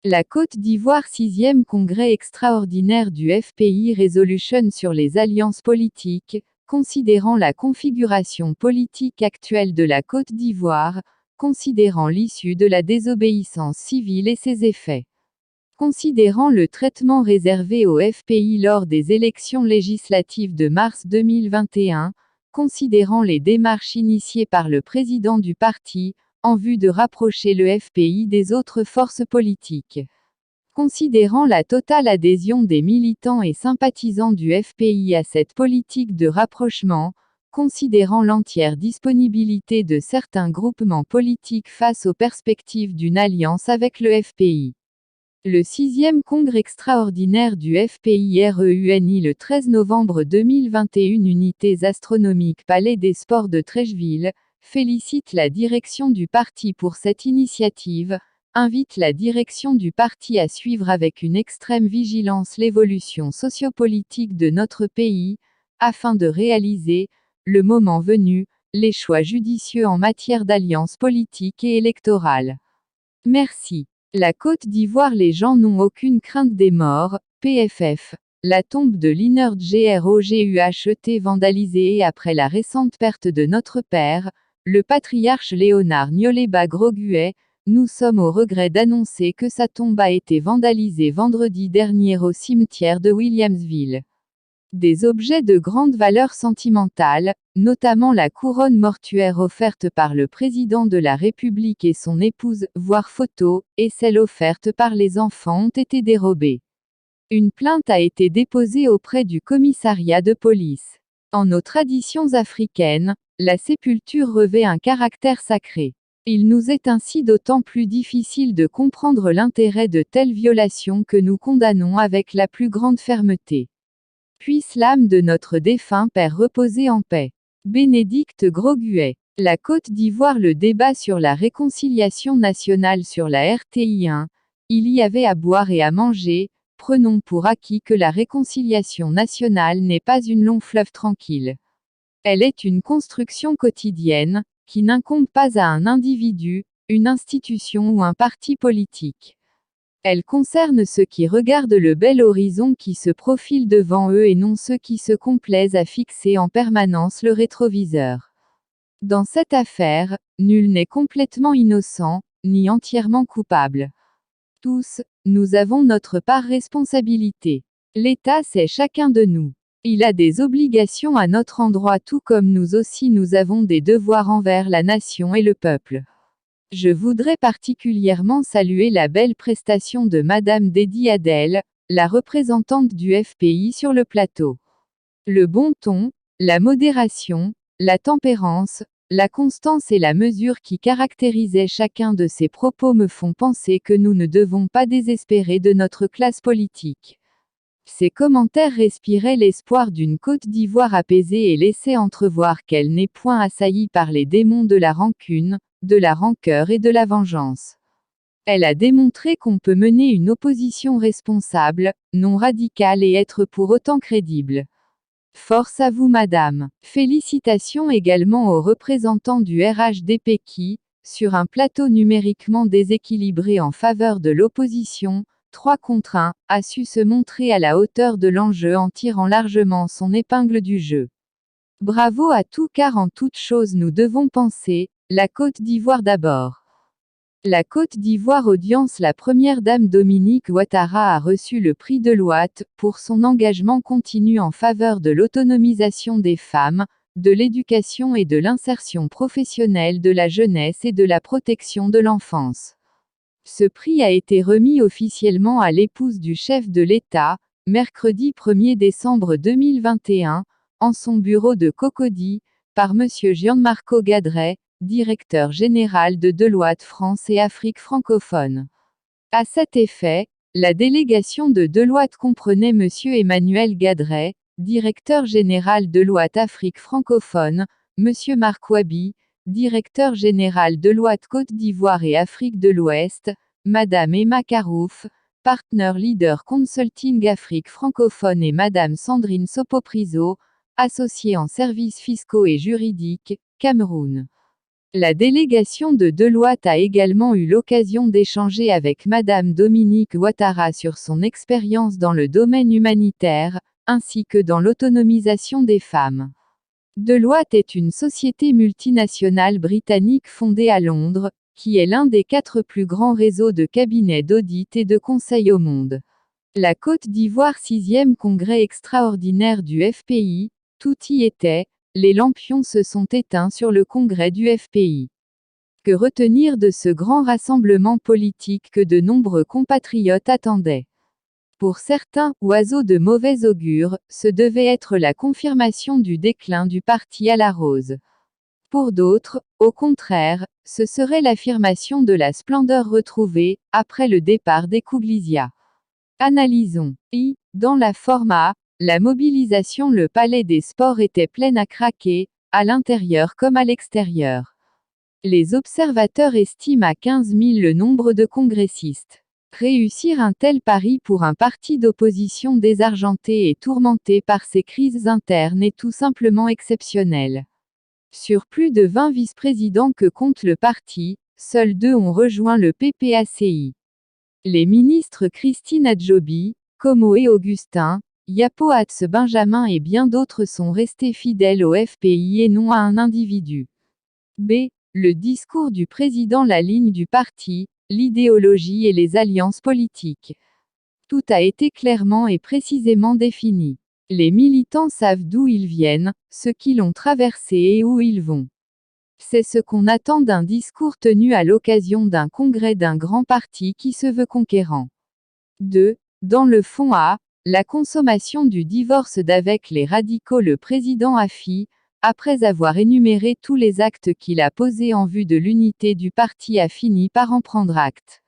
La Côte d'Ivoire 6e congrès extraordinaire du FPI Resolution sur les alliances politiques, considérant la configuration politique actuelle de la Côte d'Ivoire, considérant l'issue de la désobéissance civile et ses effets. Considérant le traitement réservé au FPI lors des élections législatives de mars 2021, considérant les démarches initiées par le président du parti, en vue de rapprocher le FPI des autres forces politiques. Considérant la totale adhésion des militants et sympathisants du FPI à cette politique de rapprochement, considérant l'entière disponibilité de certains groupements politiques face aux perspectives d'une alliance avec le FPI. Le 6e congrès extraordinaire du FPI REUNI le 13 novembre 2021 Unités astronomiques Palais des Sports de Trècheville, félicite la direction du parti pour cette initiative, invite la direction du parti à suivre avec une extrême vigilance l'évolution sociopolitique de notre pays, afin de réaliser, le moment venu, les choix judicieux en matière d'alliance politique et électorale. Merci. La Côte d'Ivoire. Les gens n'ont aucune crainte des morts. PFF. La tombe de Linerd GROGUHET vandalisée après la récente perte de notre père, le patriarche Léonard Nioleba Groguet. Nous sommes au regret d'annoncer que sa tombe a été vandalisée vendredi dernier au cimetière de Williamsville. Des objets de grande valeur sentimentale, notamment la couronne mortuaire offerte par le président de la République et son épouse, voire photos, et celle offerte par les enfants ont été dérobées. Une plainte a été déposée auprès du commissariat de police. En nos traditions africaines, la sépulture revêt un caractère sacré. Il nous est ainsi d'autant plus difficile de comprendre l'intérêt de telles violations que nous condamnons avec la plus grande fermeté. Puisse l'âme de notre défunt père reposer en paix. Bénédicte Groguet. La Côte d'Ivoire. Le débat sur la réconciliation nationale sur la RTI1. Il y avait à boire et à manger, prenons pour acquis que la réconciliation nationale n'est pas une long fleuve tranquille. Elle est une construction quotidienne, qui n'incombe pas à un individu, une institution ou un parti politique. Elle concerne ceux qui regardent le bel horizon qui se profile devant eux et non ceux qui se complaisent à fixer en permanence le rétroviseur. Dans cette affaire, nul n'est complètement innocent, ni entièrement coupable. Tous, nous avons notre part responsabilité. L'État c'est chacun de nous. Il a des obligations à notre endroit tout comme nous aussi nous avons des devoirs envers la nation et le peuple. Je voudrais particulièrement saluer la belle prestation de Madame Dédi Adel, la représentante du FPI sur le plateau. Le bon ton, la modération, la tempérance, la constance et la mesure qui caractérisaient chacun de ces propos me font penser que nous ne devons pas désespérer de notre classe politique. Ces commentaires respiraient l'espoir d'une Côte d'Ivoire apaisée et laissaient entrevoir qu'elle n'est point assaillie par les démons de la rancune, de la rancœur et de la vengeance. Elle a démontré qu'on peut mener une opposition responsable, non radicale et être pour autant crédible. Force à vous madame. Félicitations également aux représentants du RHDP qui, sur un plateau numériquement déséquilibré en faveur de l'opposition, 3 contre 1, a su se montrer à la hauteur de l'enjeu en tirant largement son épingle du jeu. Bravo à tous car en toute chose nous devons penser, la Côte d'Ivoire d'abord. La Côte d'Ivoire audience. La première dame Dominique Ouattara a reçu le prix Deloitte pour son engagement continu en faveur de l'autonomisation des femmes, de l'éducation et de l'insertion professionnelle de la jeunesse et de la protection de l'enfance. Ce prix a été remis officiellement à l'épouse du chef de l'État, mercredi 1er décembre 2021, en son bureau de Cocody, par M. Gianmarco Gadret, directeur général de Deloitte France et Afrique francophone. À cet effet, la délégation de Deloitte comprenait M. Emmanuel Gadret, directeur général Deloitte Afrique francophone, M. Marc Wabi, directeur général Deloitte Côte d'Ivoire et Afrique de l'Ouest, Madame Emma Karouf, partner leader Consulting Afrique francophone et Madame Sandrine Sopopriso, associée en services fiscaux et juridiques, Cameroun. La délégation de Deloitte a également eu l'occasion d'échanger avec Madame Dominique Ouattara sur son expérience dans le domaine humanitaire, ainsi que dans l'autonomisation des femmes. Deloitte est une société multinationale britannique fondée à Londres, qui est l'un des 4 plus grands réseaux de cabinets d'audit et de conseil au monde. La Côte d'Ivoire 6e congrès extraordinaire du FPI, tout y était, les lampions se sont éteints sur le congrès du FPI. Que retenir de ce grand rassemblement politique que de nombreux compatriotes attendaient? Pour certains, oiseaux de mauvais augure, ce devait être la confirmation du déclin du parti à la rose. Pour d'autres, au contraire, ce serait l'affirmation de la splendeur retrouvée, après le départ des Kouglisia. Analysons. Dans la forme A, la mobilisation. Le palais des sports était plein à craquer, à l'intérieur comme à l'extérieur. Les observateurs estiment à 15 000 le nombre de congressistes. Réussir un tel pari pour un parti d'opposition désargenté et tourmenté par ses crises internes est tout simplement exceptionnel. Sur plus de 20 vice-présidents que compte le parti, seuls 2 ont rejoint le PPACI. Les ministres Christine Adjobi, Como et Augustin, Yapo Atse Benjamin et bien d'autres sont restés fidèles au FPI et non à un individu. B. Le discours du président. La ligne du parti, l'idéologie et les alliances politiques. Tout a été clairement et précisément défini. Les militants savent d'où ils viennent, ce qu'ils ont traversé et où ils vont. C'est ce qu'on attend d'un discours tenu à l'occasion d'un congrès d'un grand parti qui se veut conquérant. 2. Dans le fond A, la consommation du divorce d'avec les radicaux. Le président Afi, après avoir énuméré tous les actes qu'il a posés en vue de l'unité du parti, a fini par en prendre acte.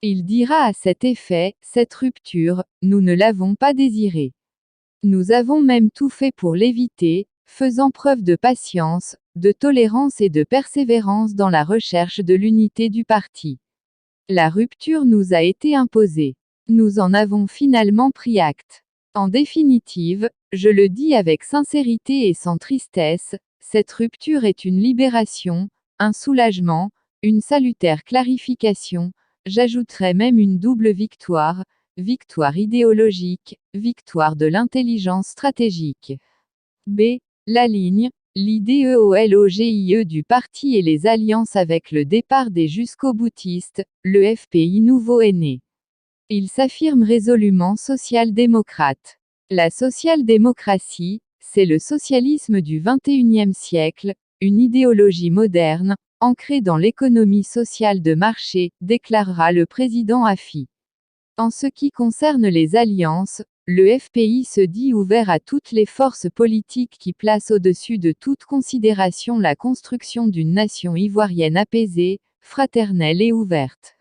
Il dira à cet effet, cette rupture, nous ne l'avons pas désirée. Nous avons même tout fait pour l'éviter, faisant preuve de patience, de tolérance et de persévérance dans la recherche de l'unité du parti. La rupture nous a été imposée. Nous en avons finalement pris acte. En définitive, je le dis avec sincérité et sans tristesse, cette rupture est une libération, un soulagement, une salutaire clarification, j'ajouterais même une double victoire, victoire idéologique, victoire de l'intelligence stratégique. B. La ligne, l'idéologie du parti et les alliances avec le départ des jusqu'au-boutistes, le FPI nouveau est né. Il s'affirme résolument social-démocrate. La social-démocratie, c'est le socialisme du XXIe siècle, une idéologie moderne, ancrée dans l'économie sociale de marché, déclarera le président Afi. En ce qui concerne les alliances, le FPI se dit ouvert à toutes les forces politiques qui placent au-dessus de toute considération la construction d'une nation ivoirienne apaisée, fraternelle et ouverte.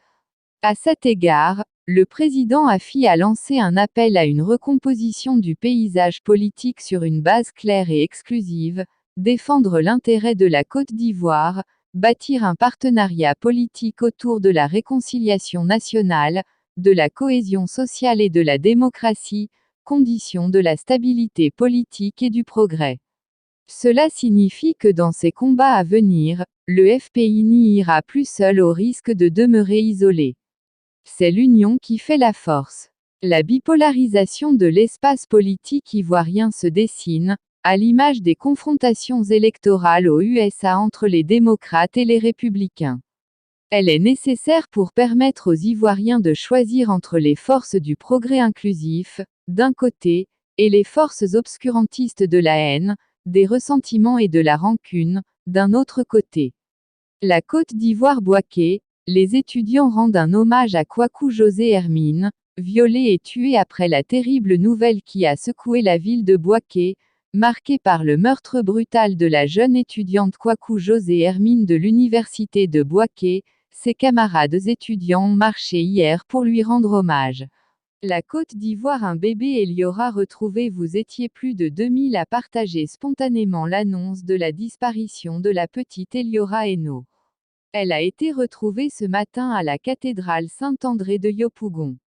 À cet égard, le président Afi a lancé un appel à une recomposition du paysage politique sur une base claire et exclusive, défendre l'intérêt de la Côte d'Ivoire, bâtir un partenariat politique autour de la réconciliation nationale, de la cohésion sociale et de la démocratie, condition de la stabilité politique et du progrès. Cela signifie que dans ces combats à venir, le FPI n'y ira plus seul au risque de demeurer isolé. C'est l'union qui fait la force. La bipolarisation de l'espace politique ivoirien se dessine, à l'image des confrontations électorales aux USA entre les démocrates et les républicains. Elle est nécessaire pour permettre aux Ivoiriens de choisir entre les forces du progrès inclusif, d'un côté, et les forces obscurantistes de la haine, des ressentiments et de la rancune, d'un autre côté. La Côte d'Ivoire Bouaké, les étudiants rendent un hommage à Kwaku José Hermine, violé et tué après la terrible nouvelle qui a secoué la ville de Bouaké, marquée par le meurtre brutal de la jeune étudiante Kwaku José Hermine de l'université de Bouaké. Ses camarades étudiants ont marché hier pour lui rendre hommage. La Côte d'Ivoire. Un bébé Eliora retrouvé. Vous étiez plus de 2000 à partager spontanément l'annonce de la disparition de la petite Eliora Eno. Elle a été retrouvée ce matin à la cathédrale Saint-André de Yopougon.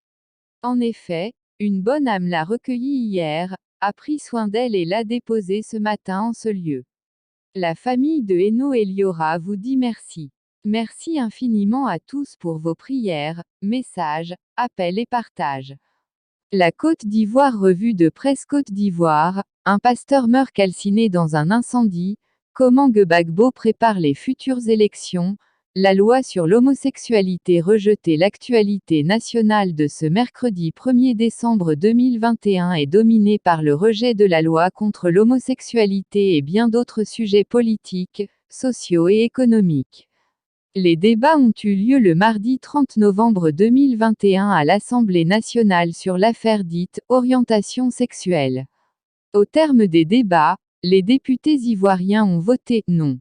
En effet, une bonne âme l'a recueillie hier, a pris soin d'elle et l'a déposée ce matin en ce lieu. La famille de Eno Eliora vous dit merci. Merci infiniment à tous pour vos prières, messages, appels et partages. La Côte d'Ivoire. Revue de presse. Côte d'Ivoire, un pasteur meurt calciné dans un incendie. Comment Gbagbo prépare les futures élections? La loi sur l'homosexualité rejetée. L'actualité nationale de ce mercredi 1er décembre 2021 est dominée par le rejet de la loi contre l'homosexualité et bien d'autres sujets politiques, sociaux et économiques. Les débats ont eu lieu le mardi 30 novembre 2021 à l'Assemblée nationale sur l'affaire dite « orientation sexuelle ». Au terme des débats, les députés ivoiriens ont voté « non ».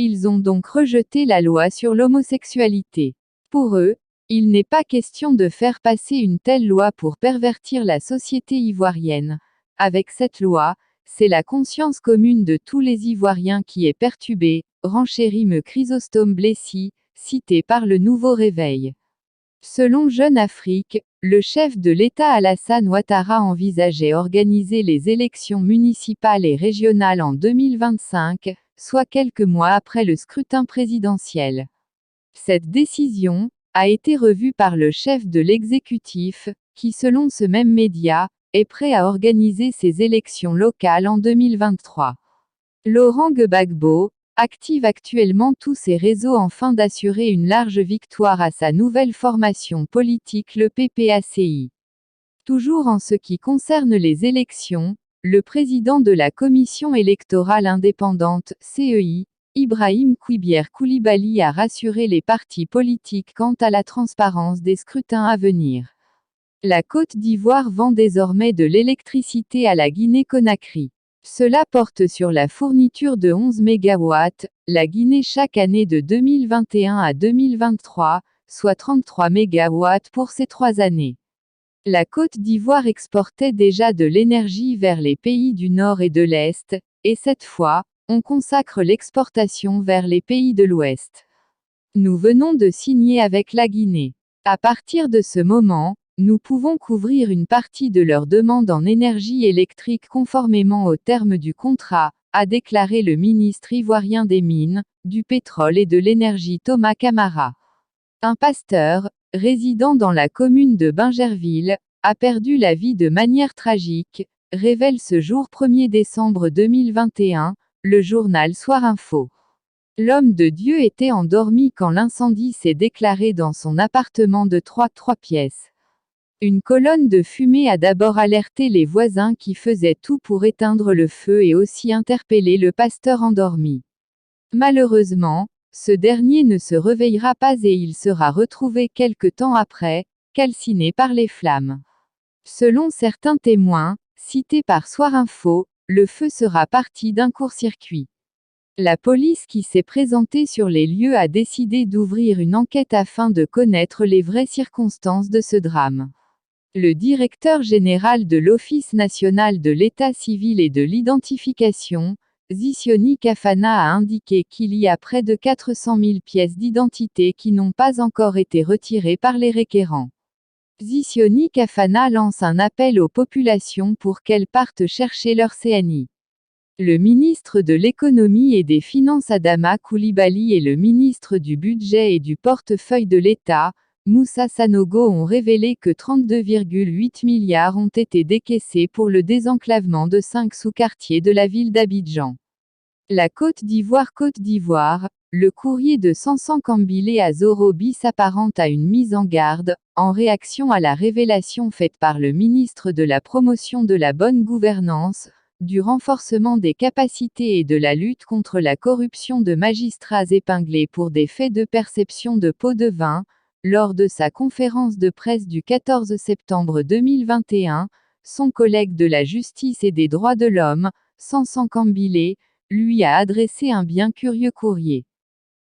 Ils ont donc rejeté la loi sur l'homosexualité. Pour eux, il n'est pas question de faire passer une telle loi pour pervertir la société ivoirienne. Avec cette loi, c'est la conscience commune de tous les Ivoiriens qui est perturbée, renchérit me Chrysostome Blessy, cité par le Nouveau Réveil. Selon Jeune Afrique, le chef de l'État Alassane Ouattara envisageait organiser les élections municipales et régionales en 2025, soit quelques mois après le scrutin présidentiel. Cette décision a été revue par le chef de l'exécutif, qui selon ce même média, est prêt à organiser ces élections locales en 2023. Laurent Gbagbo active actuellement tous ses réseaux afin d'assurer une large victoire à sa nouvelle formation politique, le PPACI. Toujours en ce qui concerne les élections, le président de la Commission électorale indépendante, CEI, Ibrahim Kouibier Koulibaly a rassuré les partis politiques quant à la transparence des scrutins à venir. La Côte d'Ivoire vend désormais de l'électricité à la Guinée-Conakry. Cela porte sur la fourniture de 11 MW, la Guinée chaque année de 2021 à 2023, soit 33 MW pour ces 3 années. La Côte d'Ivoire exportait déjà de l'énergie vers les pays du Nord et de l'Est, et cette fois, on consacre l'exportation vers les pays de l'Ouest. Nous venons de signer avec la Guinée. À partir de ce moment, nous pouvons couvrir une partie de leurs demandes en énergie électrique conformément aux termes du contrat, a déclaré le ministre ivoirien des Mines, du Pétrole et de l'Énergie Thomas Camara. Un pasteur, résidant dans la commune de Bingerville, a perdu la vie de manière tragique, révèle ce jour 1er décembre 2021, le journal Soir Info. L'homme de Dieu était endormi quand l'incendie s'est déclaré dans son appartement de 3 pièces. Une colonne de fumée a d'abord alerté les voisins qui faisaient tout pour éteindre le feu et aussi interpellé le pasteur endormi. Malheureusement, ce dernier ne se réveillera pas et il sera retrouvé quelque temps après, calciné par les flammes. Selon certains témoins, cités par Soir Info, le feu sera parti d'un court-circuit. La police qui s'est présentée sur les lieux a décidé d'ouvrir une enquête afin de connaître les vraies circonstances de ce drame. Le directeur général de l'Office national de l'état civil et de l'identification, Zisioni Kafana a indiqué qu'il y a près de 400 000 pièces d'identité qui n'ont pas encore été retirées par les requérants. Zisioni Kafana lance un appel aux populations pour qu'elles partent chercher leur CNI. Le ministre de l'économie et des finances Adama Koulibaly et le ministre du budget et du portefeuille de l'État, Moussa Sanogo ont révélé que 32,8 milliards ont été décaissés pour le désenclavement de 5 sous-quartiers de la ville d'Abidjan. La Côte d'Ivoire, le courrier de Sansan Kambilé à Zorobi s'apparente à une mise en garde, en réaction à la révélation faite par le ministre de la promotion de la bonne gouvernance, du renforcement des capacités et de la lutte contre la corruption de magistrats épinglés pour des faits de perception de pots de vin. Lors de sa conférence de presse du 14 septembre 2021, son collègue de la justice et des droits de l'homme, Sansan Kambilé, lui a adressé un bien curieux courrier.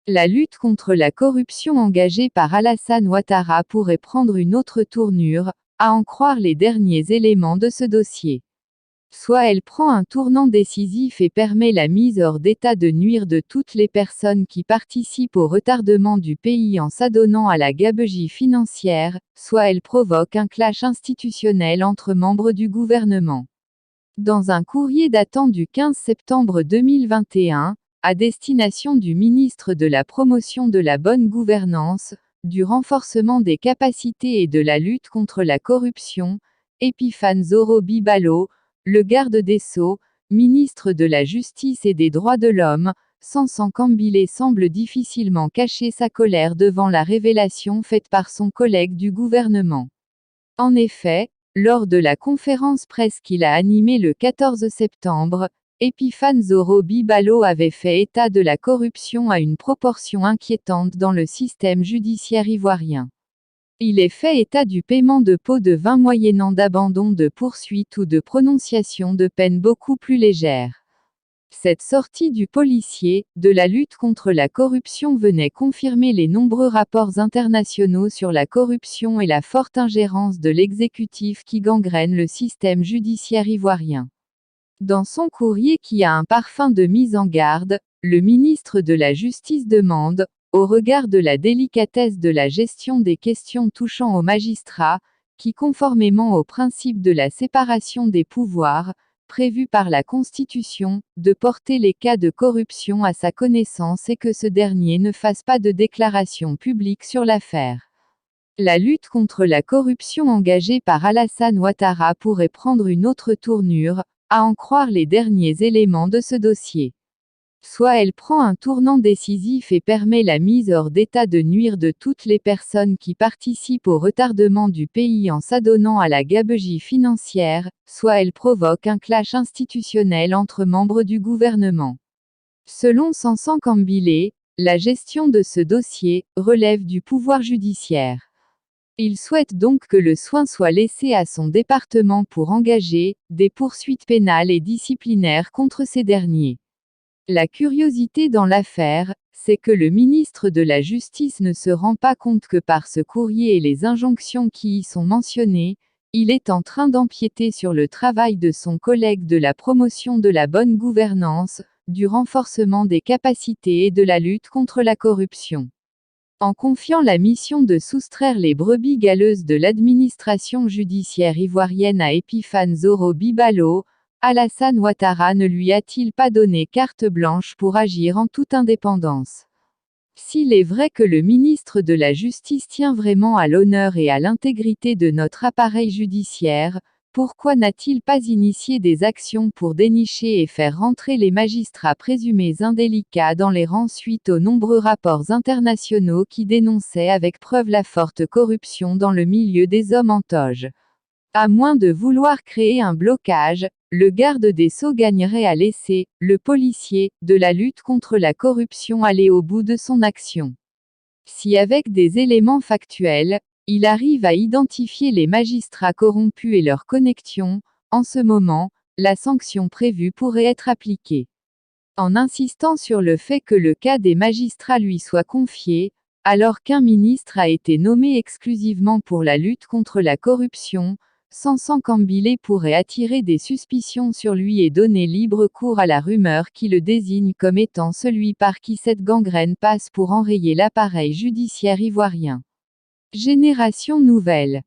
La lutte contre la corruption engagée par Alassane Ouattara pourrait prendre une autre tournure, à en croire les derniers éléments de ce dossier. Soit elle prend un tournant décisif et permet la mise hors d'état de nuire de toutes les personnes qui participent au retardement du pays en s'adonnant à la gabegie financière, soit elle provoque un clash institutionnel entre membres du gouvernement. Dans un courrier datant du 15 septembre 2021, à destination du ministre de la promotion de la bonne gouvernance, du renforcement des capacités et de la lutte contre la corruption, Epiphane Zoro-Bibalo, le garde des Sceaux, ministre de la Justice et des Droits de l'Homme, Sansan Kambile semble difficilement cacher sa colère devant la révélation faite par son collègue du gouvernement. En effet, lors de la conférence presse qu'il a animée le 14 septembre, Epiphane Zoro-Bibalo avait fait état de la corruption à une proportion inquiétante dans le système judiciaire ivoirien. Il est fait état du paiement de pots de vin moyennant d'abandon de poursuite ou de prononciation de peines beaucoup plus légères. Cette sortie du policier, de la lutte contre la corruption venait confirmer les nombreux rapports internationaux sur la corruption et la forte ingérence de l'exécutif qui gangrène le système judiciaire ivoirien. Dans son courrier qui a un parfum de mise en garde, le ministre de la Justice demande, au regard de la délicatesse de la gestion des questions touchant aux magistrats, qui conformément au principe de la séparation des pouvoirs, prévu par la Constitution, de porter les cas de corruption à sa connaissance et que ce dernier ne fasse pas de déclaration publique sur l'affaire. La lutte contre la corruption engagée par Alassane Ouattara pourrait prendre une autre tournure, à en croire les derniers éléments de ce dossier. Soit elle prend un tournant décisif et permet la mise hors d'état de nuire de toutes les personnes qui participent au retardement du pays en s'adonnant à la gabegie financière, soit elle provoque un clash institutionnel entre membres du gouvernement. Selon Sansan Kambile, la gestion de ce dossier relève du pouvoir judiciaire. Il souhaite donc que le soin soit laissé à son département pour engager des poursuites pénales et disciplinaires contre ces derniers. La curiosité dans l'affaire, c'est que le ministre de la Justice ne se rend pas compte que par ce courrier et les injonctions qui y sont mentionnées, il est en train d'empiéter sur le travail de son collègue de la promotion de la bonne gouvernance, du renforcement des capacités et de la lutte contre la corruption. En confiant la mission de soustraire les brebis galeuses de l'administration judiciaire ivoirienne à Epiphane Zoro-Bibalo, Alassane Ouattara ne lui a-t-il pas donné carte blanche pour agir en toute indépendance? S'il est vrai que le ministre de la Justice tient vraiment à l'honneur et à l'intégrité de notre appareil judiciaire, pourquoi n'a-t-il pas initié des actions pour dénicher et faire rentrer les magistrats présumés indélicats dans les rangs suite aux nombreux rapports internationaux qui dénonçaient avec preuve la forte corruption dans le milieu des hommes en toge? À moins de vouloir créer un blocage, le garde des Sceaux gagnerait à laisser le policier de la lutte contre la corruption aller au bout de son action. Si avec des éléments factuels, il arrive à identifier les magistrats corrompus et leurs connexions, en ce moment, la sanction prévue pourrait être appliquée. En insistant sur le fait que le cas des magistrats lui soit confié, alors qu'un ministre a été nommé exclusivement pour la lutte contre la corruption, Sansan Kambile pourrait attirer des suspicions sur lui et donner libre cours à la rumeur qui le désigne comme étant celui par qui cette gangrène passe pour enrayer l'appareil judiciaire ivoirien. Génération nouvelle.